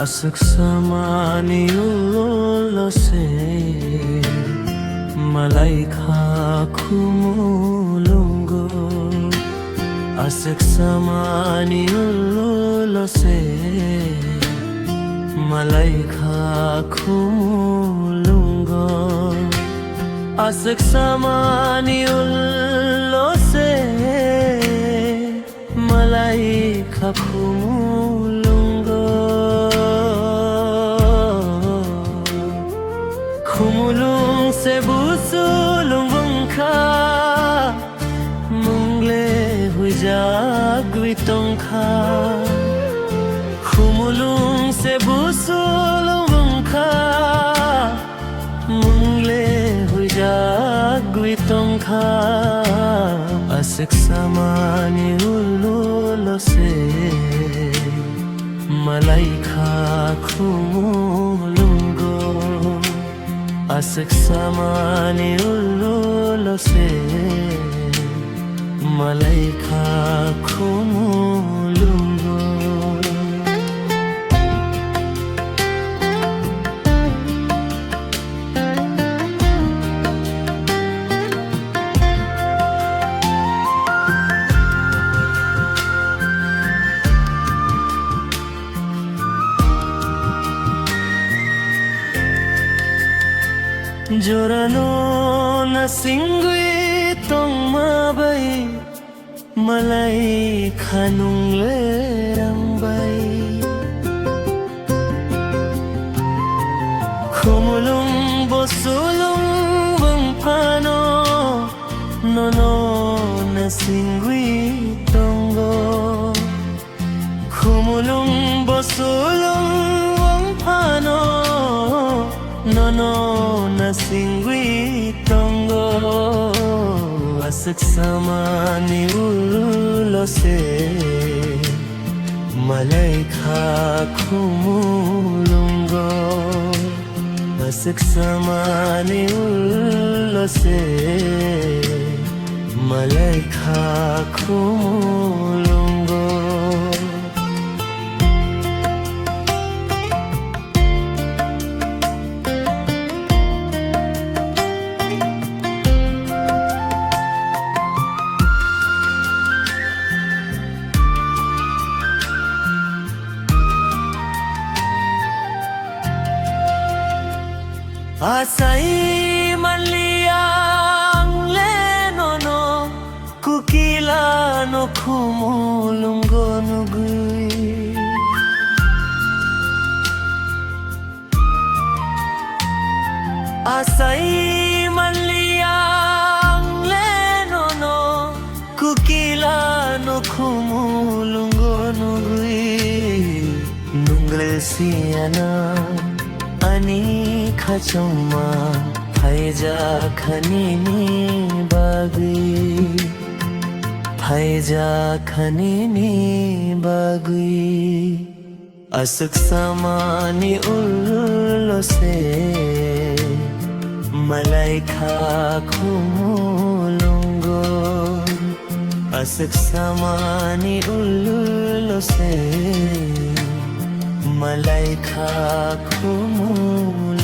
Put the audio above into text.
Asik samani ulose Malaika kumulungo Asik samani ulose Malaika kumulungo Asik samani ulose Malaika kumulungo Kumulung se busulung bungka Mungle hujagwi tongka Kumulung se busulung bungka Mungle hujagwi tongka Asik samani ululose Malaika kumulungo Asik samani ululose Malaika kumulungo Jorano na singwi tong mabai Malai khanung lerang bai Kumulung bosulung bang pano Nono na singwi tonggo Kumulung bosulung bang pano Nono na singwi tonggo Asik samani ulose Malaika kumulungo Asik samani ulose Malaika kumulungo Asai manliang lenono Kukila no kumulungo nugui Asai manliang lenono Kukila no kumulungo nugui Nungle siana Ani khachoma Phaija khanini bagui Phaija khanini bagui Asik samani ulose Malaika kumulungo Asik samani ulose Malaika kumulungo